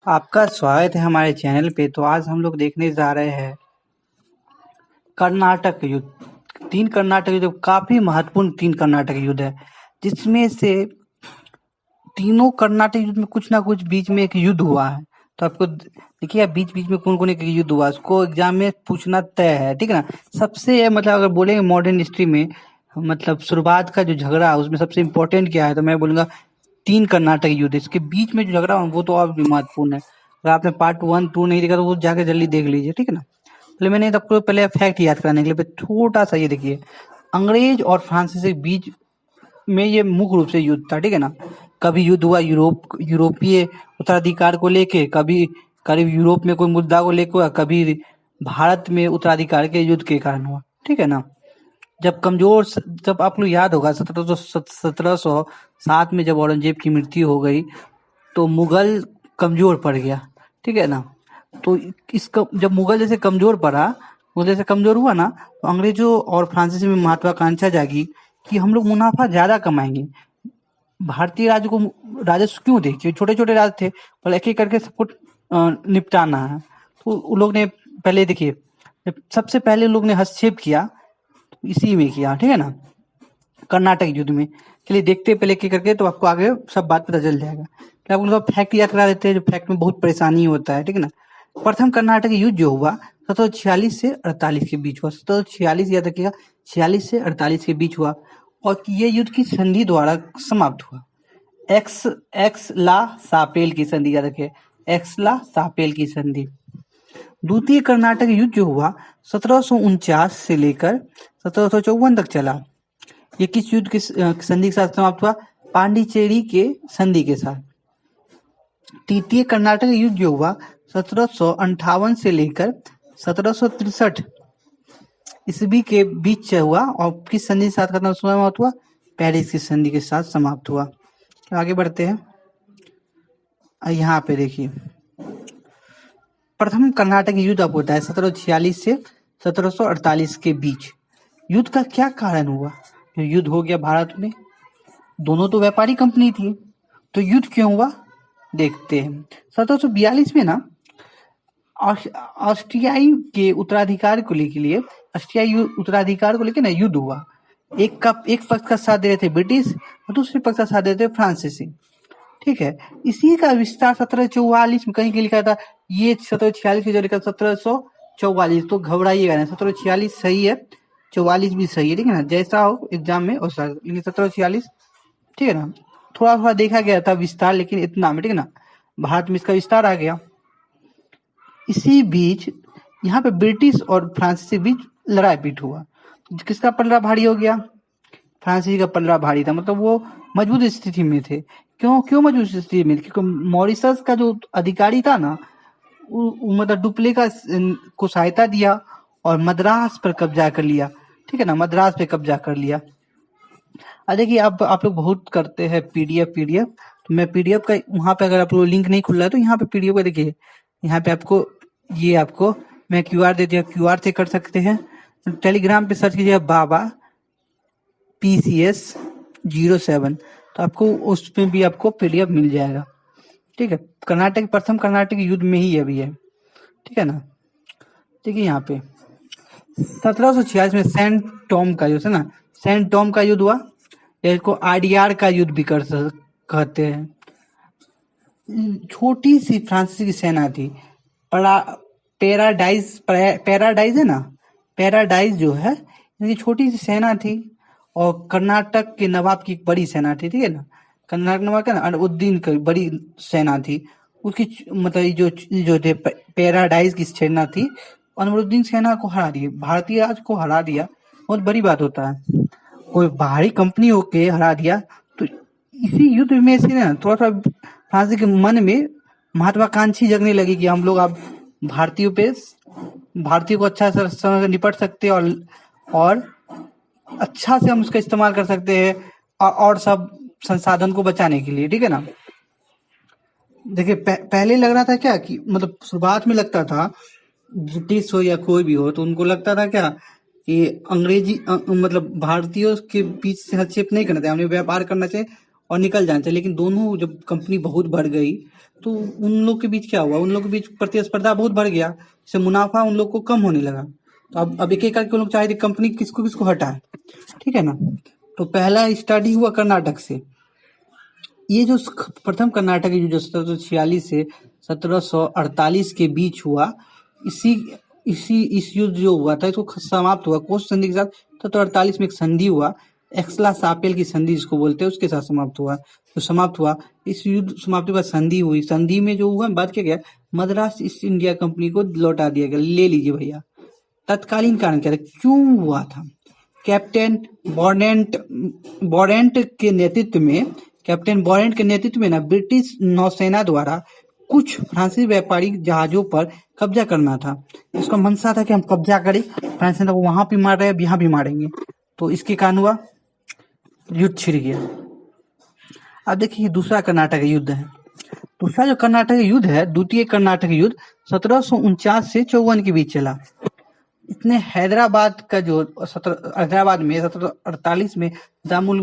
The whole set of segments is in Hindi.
आपका स्वागत है हमारे चैनल पे। तो आज हम लोग देखने जा रहे हैं कर्नाटक युद्ध। तीन कर्नाटक युद्ध काफी महत्वपूर्ण तीन कर्नाटक युद्ध है, जिसमें से तीनों कर्नाटक युद्ध में कुछ ना कुछ बीच में एक युद्ध हुआ है। तो आपको देखिए बीच बीच में कौन कौन एक युद्ध हुआ उसको एग्जाम में पूछना तय है, ठीक है ना। सबसे मतलब अगर बोलेंगे मॉडर्न हिस्ट्री में मतलब शुरुआत का जो झगड़ा है उसमें सबसे इम्पोर्टेंट क्या है, तो मैं बोलूंगा तीन कर्नाटक युद्ध। इसके बीच में जो झगड़ा हुआ वो तो और भी महत्वपूर्ण है। अगर आपने पार्ट 1 2 नहीं देखा तो वो जाके जल्दी देख लीजिए, ठीक है ना। पहले मैंने आपको पहले फैक्ट याद कराने के लिए छोटा सा ये देखिए, अंग्रेज और फ्रांसीसी के बीच में ये मुख्य रूप से युद्ध था, ठीक है ना। कभी युद्ध हुआ यूरोपीय उत्तराधिकार को लेके, कभी करीब यूरोप में कोई मुद्दा को लेकर हुआ, कभी भारत में उत्तराधिकार के युद्ध के कारण हुआ, ठीक है ना। जब आप लोग याद होगा 1707 में जब औरंगजेब की मृत्यु हो गई तो मुगल कमजोर पड़ गया, ठीक है ना। तो इसका जब मुगल जैसे कमजोर पड़ा, मुगल जैसे कमजोर हुआ ना, तो अंग्रेजों और फ्रांसीसी में महत्वाकांक्षा जागी कि हम लोग मुनाफा ज्यादा कमाएंगे। भारतीय राज्य को राजस्व क्यों दे, क्योंकि छोटे छोटे राज्य थे, पर एक एक करके सबको निपटाना है। तो उन लोग ने पहले देखिए, सबसे पहले लोग ने हस्तक्षेप किया तो इसी में किया, ठीक है ना, कर्नाटक युद्ध में। चलिए देखते हैं पहले एक एक करके, तो आपको आगे सब बात पता चल जाएगा। क्या आप लोग फैक्ट याद करा देते हैं, जो फैक्ट में बहुत परेशानी होता है, ठीक है ना। प्रथम कर्नाटक युद्ध जो हुआ 1746 से 48 के बीच हुआ। 1746 याद रखिएगा, 46 से 48 के बीच हुआ, और ये युद्ध की संधि द्वारा समाप्त हुआ। एक्स एक्स ला सापेल की संधि याद रखिए, एक्स ला सापेल की संधि। द्वितीय कर्नाटक युद्ध जो हुआ 1749 से लेकर 1754 तक चला। ये किस युद्ध की संधि के साथ समाप्त हुआ? पांडिचेरी के संधि के साथ। तृतीय कर्नाटक युद्ध जो हुआ 1758 से लेकर 1763 ईस्वी के बीच हुआ, और किस संधि के साथ खत्म समाप्त हुआ? पेरिस की संधि के साथ समाप्त हुआ। आगे बढ़ते हैं, यहाँ पे देखिए प्रथम कर्नाटक युद्ध अब होता है 1746 से 1748 के बीच। युद्ध का क्या कारण हुआ? युद्ध हो गया भारत में, दोनों तो व्यापारी कंपनी थी, तो युद्ध क्यों हुआ देखते हैं। 1742 में ना ऑस्ट्रियाई के उत्तराधिकार को लेके लिए ऑस्ट्रियाई उत्तराधिकार को लेके ना युद्ध हुआ। एक पक्ष का साथ दे रहे थे ब्रिटिश और दूसरे पक्ष का साथ दे रहे थे फ्रांसीसी, ठीक है। इसी का विस्तार 1744 में कहीं लिखा था, ये 1746 की जो लिखा 1744, तो घबराइएगा ना, 1746 सही है, 44 भी सही है, ठीक है ना। जैसा हो एग्जाम में वैसा, लेकिन 1746 ठीक है ना। थोड़ा थोड़ा देखा गया था विस्तार, लेकिन इतना में, ठीक है ना, भारत में इसका विस्तार आ गया। इसी बीच यहाँ पे ब्रिटिश और फ्रांसीसी बीच लड़ाई पीट हुआ। किसका पलड़ा भारी हो गया? फ्रांसीसी का पलड़ा भारी था, मतलब वो मजबूत स्थिति में थे। क्यों क्यों मजबूत स्थिति में? क्योंकि मॉरिशस का जो अधिकारी था ना, मतलब डुप्लेक्स को सहायता दिया और मद्रास पर कब्जा कर लिया, ठीक है ना, मद्रास पे कब्जा कर लिया। देखिए आप लोग बहुत करते हैं पीडीएफ, तो मैं पीडीएफ का वहां पे, अगर आप लोग लिंक नहीं खुल रहा है तो यहाँ पे पीडीएफ का देखिए, यहाँ पे आपको मैं क्यूआर दे दिया, क्यूआर से कर सकते हैं। टेलीग्राम पे सर्च कीजिए बाबा PCS07, तो आपको उसमें भी आपको पीडीएफ मिल जाएगा, ठीक है। प्रथम कर्नाटक युद्ध में ही अभी है, ठीक है ना। देखिए यहाँ पे 1746 में सेंट टॉम का युद्ध है ना, सेंट टॉम का युद्ध हुआ, इसको आरडीआर का युद्ध भी कहते हैं। छोटी सी फ्रांसीसी की सेना थी, पैराडाइज है ना, पैराडाइज जो है, इनकी छोटी सी सेना थी, और कर्नाटक के नवाब की एक बड़ी सेना थी, ठीक है ना। कर्नाटक नवाब का ना अलाउद्दीन की बड़ी सेना थी, उसकी मतलब जो थे पैराडाइज की सेना थी, अलाउद्दीन सेना को हरा दिया, भारतीय राज को हरा दिया। बहुत बड़ी बात होता है, कोई बाहरी कंपनी होके हरा दिया। तो इसी युद्ध में से ना थोड़ा सा फ्रांस के मन में महत्वाकांक्षी जगने लगी कि हम लोग अब भारतीय को अच्छा से निपट सकते हैं, और अच्छा से हम उसका इस्तेमाल कर सकते हैं, और सब संसाधन को बचाने के लिए, ठीक है ना। देखिए पहले लग रहा था क्या कि मतलब शुरुआत में लगता था, ब्रिटिश हो या कोई भी हो, तो उनको लगता था क्या कि अंग्रेजी मतलब भारतीयों के बीच से हस्तक्षेप नहीं करना चाहिए, हमें व्यापार करना चाहिए, और निकल जाना चाहिए, लेकिन दोनों जब कंपनी बहुत बढ़ गई तो उन लोग के बीच क्या हुआ, उन लोग के बीच प्रतिस्पर्धा बहुत बढ़ गया, इससे मुनाफा उन लोग को कम होने लगा। तो अब एक एक करके उन लोग चाहे थे कंपनी किसको किसको हटाए, ठीक है ना। तो पहला स्टडी हुआ कर्नाटक से। ये जो प्रथम कर्नाटक युद्ध जो 1746 से 1748 के बीच हुआ, इसी इसी इस युद्ध जो हुआ था इसको समाप्त हुआ कोस संधि के साथ। 1748 में एक संधि हुआ, एक्सला सापेल की संधि जिसको बोलते हैं, उसके साथ समाप्त हुआ। तो समाप्त हुआ, इस युद्ध समाप्ति के बाद संधि हुई। संधि में जो हुआ बात क्या गया, मद्रास ईस्ट इंडिया कंपनी को लौटा दिया गया, ले लीजिए भैया। तत्कालीन कारण क्या था, क्यों हुआ था? कैप्टन बॉरेंट के नेतृत्व में, कैप्टन बॉरेंट के नेतृत्व में ना ब्रिटिश नौसेना द्वारा कुछ फ्रांसीसी व्यापारी जहाजों पर कब्जा करना था। इसका मंशा था कि हम कब्जा करें, फ्रांसीसी को वहां भी मार रहे हैं, अब यहाँ भी मारेंगे। तो इसके कारण हुआ, युद्ध छिड़ गया। अब देखिए दूसरा कर्नाटक युद्ध है। दूसरा जो कर्नाटक युद्ध है, द्वितीय कर्नाटक युद्ध 1749 से 54 के बीच चला। इसने हैदराबाद का जो हैदराबाद में 1748 में निजामुल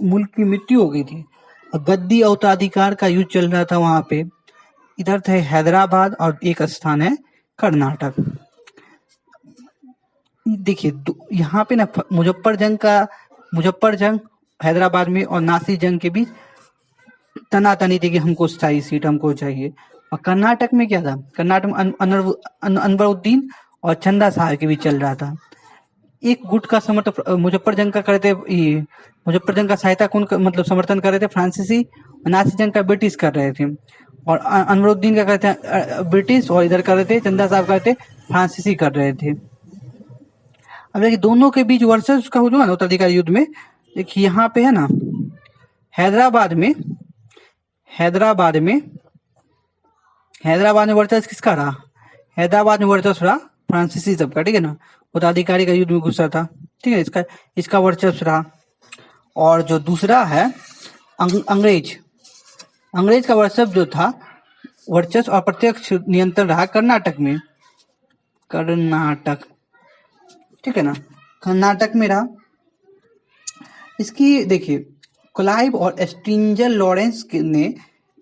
मुल्क की मृत्यु हो गई थी। गद्दी और उत्तराधिकार का युद्ध चल रहा था वहां पे। इधर थे हैदराबाद और एक स्थान है कर्नाटक। देखिए यहाँ पे ना मुजफ्फर जंग हैदराबाद में और नासिर जंग के बीच तनातनी थी कि हमको स्थायी सीट हमको चाहिए। और कर्नाटक में क्या था, कर्नाटक में अनवरुद्दीन और चंदा साहब के बीच चल रहा था। एक गुट का समर्थन मुजफ्फर जंग का करते, मुजफ्फर जंग का सहायता कौन मतलब समर्थन कर रहे थे, फ्रांसीसी। नासिर जंग का ब्रिटिश कर रहे थे। और अनवरुद्दीन का करते ब्रिटिश, और इधर कर रहे थे चंदा साहब करते फ्रांसीसी कर रहे थे। अब देखिए दोनों के बीच वर्चस्व का हुआ ना उत्तराधिकारी युद्ध में। देखिए यहाँ पे है ना, हैदराबाद में वर्चस्व किसका रहा, हैदराबाद में वर्चस्व रहा फ्रांसीसी सबका, ठीक है ना। उत्तराधिकारी का युद्ध में घुसा था, ठीक है, इसका वर्चस्व रहा। और जो दूसरा है अंग्रेज का वर्चस्व और प्रत्यक्ष नियंत्रण रहा कर्नाटक में, ठीक है ना, कर्नाटक में रहा। इसकी देखिए क्लाइव और स्ट्रिंजर लॉरेंस ने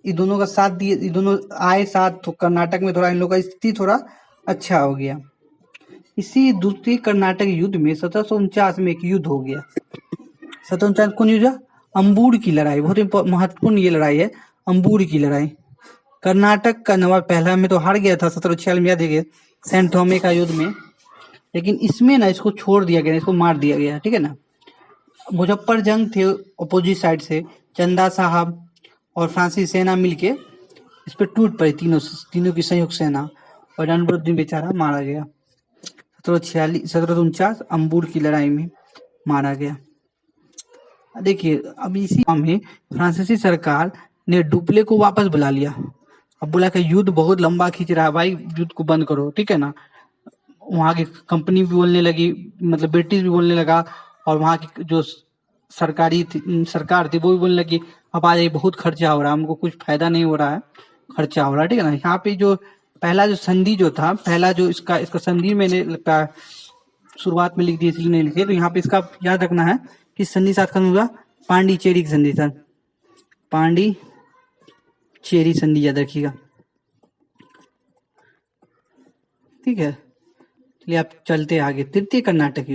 ये दोनों का साथ दिए, ये दोनों आए साथ, तो कर्नाटक में थोड़ा इन लोगों का स्थिति थोड़ा अच्छा हो गया। इसी दूसरी कर्नाटक युद्ध में 1749 में एक युद्ध हो गया। 1749 कौन युद्ध? अंबूर की लड़ाई, बहुत महत्वपूर्ण ये लड़ाई है, अंबूर की लड़ाई। कर्नाटक का नवाब पहला में तो हार गया था 1746 में, याद है सेंट थॉमे का युद्ध में। लेकिन इसमें ना इसको छोड़ दिया गया, इसको मार दिया गया, ठीक है ना। मुजफ्फर जंग थे अपोजिट साइड से, चंदा साहब और फ्रांसीसी सेना मिलके इस पर टूट पड़ी, तीनों की संयुक्त सेना, और अनवरुद्दीन बेचारा मारा गया। 1749 अंबूर की लड़ाई में मारा गया। देखिए अब इसी में फ्रांसीसी सरकार ने डुप्ले को वापस बुला लिया। अब बोला कि युद्ध बहुत लंबा खींच रहा है भाई, युद्ध को बंद करो, ठीक है ना। वहां की कंपनी भी बोलने लगी, मतलब ब्रिटिश भी बोलने लगा, और वहां की जो सरकार थी वो भी बोलने लगी अब आ जाइए, बहुत खर्चा हो रहा है, हमको कुछ फायदा नहीं हो रहा है, खर्चा हो रहा है, ठीक है ना। यहाँ पे जो पहला जो संधि जो था, पहला जो इसका संधि मैंने लगता है शुरुआत में लिख दी, इसलिए नहीं लिखे। तो यहाँ पे इसका याद रखना है कि संधि साथ खत्म हुआ पांडिचेरी की संधि, सर पांडिचेरी संधि याद रखिएगा, ठीक है। चलिए आप चलते आगे। तृतीय कर्नाटक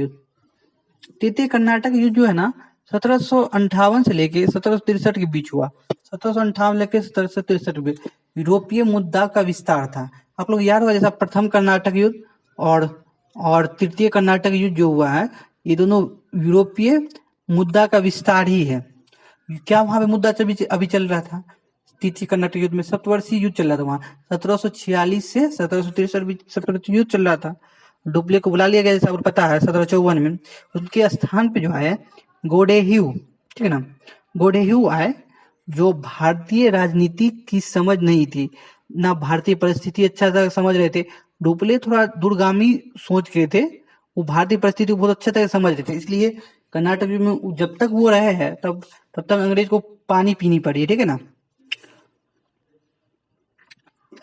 युद्ध जो है ना 1758 से लेके 1763 के बीच हुआ। 1758 लेके 1763 में यूरोपीय मुद्दा का विस्तार था। आप लोग याद होगा जैसा प्रथम कर्नाटक युद्ध और तृतीय कर्नाटक युद्ध जो हुआ है, ये दोनों यूरोपीय मुद्दा का विस्तार ही है। क्या वहां पे मुद्दा अभी चल रहा था? तृतीय कर्नाटक युद्ध में सप्तवर्षीय युद्ध चल रहा था वहां, 1746 से 1763 युद्ध चल रहा था। डुप्ले को बुला लिया गया जैसा आपको पता है 1754 में। उनके स्थान पे जो है गोडेह्यू, ठीक है ना, गोडेह्यू आए, जो भारतीय राजनीति की समझ नहीं थी, ना भारतीय परिस्थिति अच्छा तरह समझ रहे थे। डुप्ले थोड़ा दूरगामी सोच के थे, वो भारतीय परिस्थिति को बहुत अच्छा तरह समझ रहे थे, इसलिए कर्नाटक में जब तक वो रहे हैं तब तक अंग्रेज को पानी पीनी पड़ी, ठीक है ना।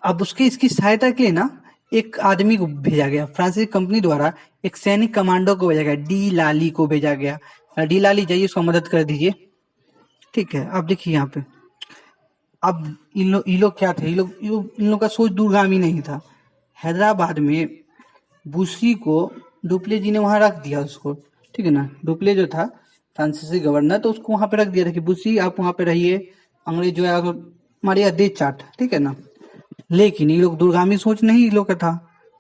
अब इसकी सहायता के लिए ना एक आदमी को भेजा गया, फ्रांसीसी कंपनी द्वारा एक सैनिक कमांडो को भेजा गया, डी लाली को भेजा गया। डी लाली जाइए उसका मदद कर दीजिए। ठीक है, अब देखिए यहाँ पे, अब इन लोग क्या थे, इन लोग का सोच दूरगामी नहीं था। हैदराबाद में बुशी को डुप्ले जी ने वहां रख दिया उसको, ठीक है ना। डुप्ले जो था फ्रांसीसी गवर्नर, तो उसको वहां पे रख दिया था कि बुशी आप वहां पे रहिए, अंग्रेज जो है हमारे यहाँ दे चाट, ठीक है ना। लेकिन ये लोग दूरगामी सोच नहीं, इन लोग का था,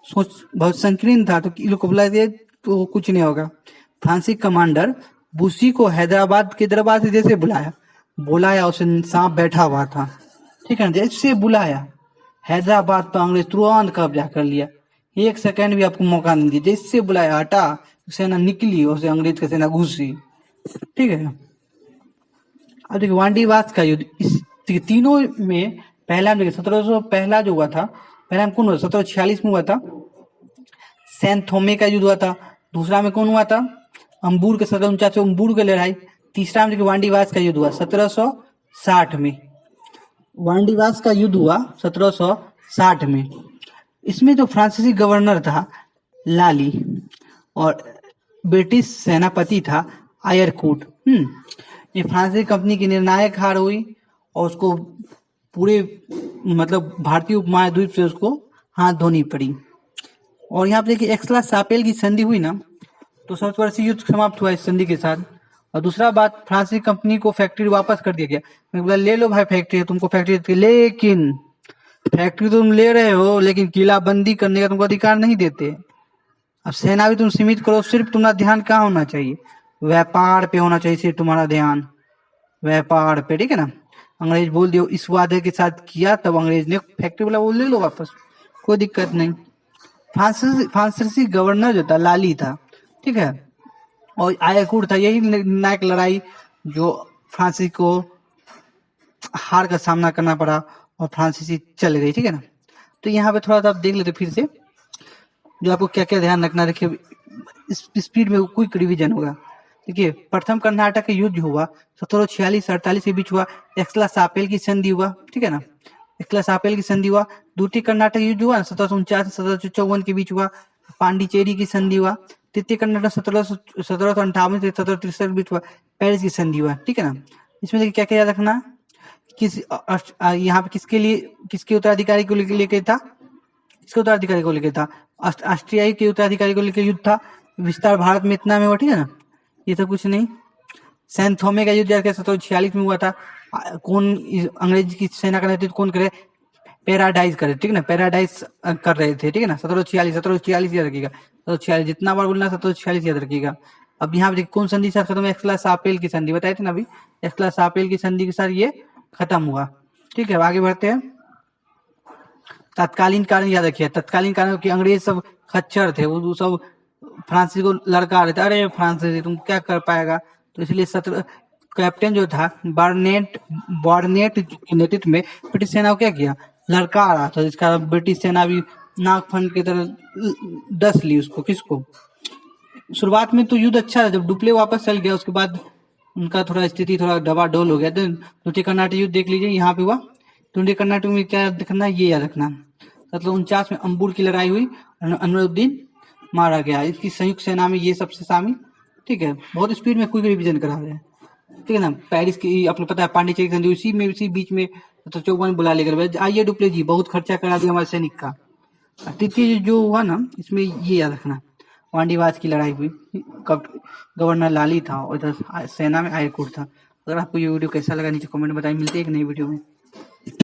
सोच बहुत संकीर्ण था, तो इन लोग को बुला दिया तो कुछ नहीं होगा। फ्रांसीसी कमांडर बुशी को हैदराबाद के दरबार से जैसे बुलाया, बुलाया उसे सांप बैठा हुआ था, ठीक है ना। जैसे बुलाया, हैदराबाद पर अंग्रेज तुरंत कब्जा कर लिया, एक सेकंड भी आपको मौका नहीं दिया। जैसे बुलाया हटा, सेना निकली और अंग्रेज की सेना घुसी, ठीक है। अब देखिए वांडीवास का युद्ध, इस तीनों में पहला में 1700 पहला जो हुआ था, पहला में कौन हुआ, 1746 में हुआ था, सैन थोमे का युद्ध हुआ था। दूसरा में कौन हुआ था, अंबूर के 1749 में अंबूर की लड़ाई। तीसरा में देखिए वांडीवास का युद्ध हुआ 1760 में, वांडीवास का युद्ध हुआ 1760 में। इसमें जो फ्रांसीसी गवर्नर था लाली, और ब्रिटिश सेनापति था आयरकूट। ये फ्रांसीसी कंपनी की निर्णायक हार हुई, और उसको पूरे मतलब भारतीय उपमहाद्वीप से उसको हाथ धोनी पड़ी। और यहाँ पे देखिए एक्सला सापेल की संधि हुई ना, तो 7 वर्षीय युद्ध समाप्त हुआ इस संधि के साथ। और दूसरा बात, फ्रांसीसी कंपनी को फैक्ट्री वापस कर दिया गया। मैं बोला ले लो भाई फैक्ट्री, तुमको फैक्ट्री देती है, लेकिन फैक्ट्री तुम ले रहे हो लेकिन किला बंदी करने का तुमको अधिकार नहीं देते। अब सेना भी तुम सीमित करो, सिर्फ तुम्हारा ध्यान कहाँ होना चाहिए, व्यापार पे होना चाहिए, सिर्फ तुम्हारा ध्यान व्यापार पे, ठीक है ना। अंग्रेज बोल दियो इस वादे के साथ किया, तब अंग्रेज ने फैक्ट्री बोला वो ले लो वापस, कोई दिक्कत नहीं। फ्रांसीसी गवर्नर जो था लाली था, ठीक है, और आयरकूट था। यही निर्णायक लड़ाई जो फ्रांसीसी को हार का सामना करना पड़ा और फ्रांसीसी चल गई, ठीक है ना। तो यहाँ पे थोड़ा सा आप देख लेते फिर से, जो आपको क्या क्या ध्यान रखना, देखिए इस स्पीड में क्विक रिवीजन होगा। देखिए प्रथम कर्नाटक का युद्ध हुआ 1746-48 के बीच हुआ, एक्सला सापेल की संधि हुआ, ठीक है ना, एक्सला सापेल की संधि हुआ। द्वितीय कर्नाटक युद्ध हुआ 1749 से 1754 के बीच हुआ, पांडिचेरी की संधि हुआ। तृतीय कर्नाटक 1758 से 1763 के बीच हुआ, पेरिस की संधि हुआ, ठीक है ना। इसमें देखिए क्या क्या याद रखना, किस यहाँ पे किसके लिए, किसके उत्तराधिकारी को लेकर था, किसके उत्तराधिकारी को लेकर था, ऑस्ट्रियाई के उत्तराधिकारी को लेकर युद्ध था। विस्तार भारत में इतना में हुआ, ठीक है ना, ये तो कुछ नहीं। सैन थोमे का युद्ध 1746 में हुआ था। कौन अंग्रेज की सेना का नेतृत्व कौन करे, पैराडाइज करे, ठीक है ना, पैराडाइज कर रहे थे, ठीक है ना। 1746 याद रखिएगा, 1746 जितना बार बोलना 1746 याद रखिएगा। अब यहाँ पे कौन संधि के साथ खत्म, एक्सला सापेल की संधि बताए थे ना अभी, एक्सला सापेल की संधि के साथ ये खत्म हुआ, ठीक है। आगे बढ़ते हैं। तत्कालीन कारण याद रखिए, तत्कालीन कारण कि अंग्रेज सब खच्चर थे, वो सब फ्रांसीसी को लड़का रहे थे, अरे फ्रांसीसी तुम क्या कर पाएगा। तो इसलिए कैप्टन जो था बार्नेट के नेतृत्व में ब्रिटिश सेना को क्या किया, लड़का रहा था, जिसका ब्रिटिश सेना भी नाक फन की तरह डस ली उसको, किसको। शुरुआत में तो युद्ध अच्छा था, जब डुप्ले वापस चल गया उसके बाद उनका थोड़ा स्थिति थोड़ा डबाडोल हो गया। तो द्वितीय कर्नाटक युद्ध देख लीजिए, यहाँ पे हुआ। द्वितीय कर्नाटक में क्या याद रखना, ये याद रखना, 1749 में अंबुर की लड़ाई हुई, अनवरुद्दीन मारा गया, इसकी संयुक्त सेना में ये सबसे शामिल, ठीक है। बहुत स्पीड में कोई रिवीजन करा रहे हैं, ठीक है ना। पेरिस की आपको पता है, पांडिचेरी की संधि उसी में, उसी बीच में 1754 बुला लेकर आइए डुप्ले जी, बहुत खर्चा करा दिया हमारे सैनिक का। तृतीय जो हुआ ना, इसमें ये याद रखना, वांडीवास की लड़ाई हुई, गवर्नर लाली था और इधर सेना में आयरकूट था। अगर आपको ये वीडियो कैसा लगा नीचे कमेंट में बताइए, मिलते हैं एक नई वीडियो में।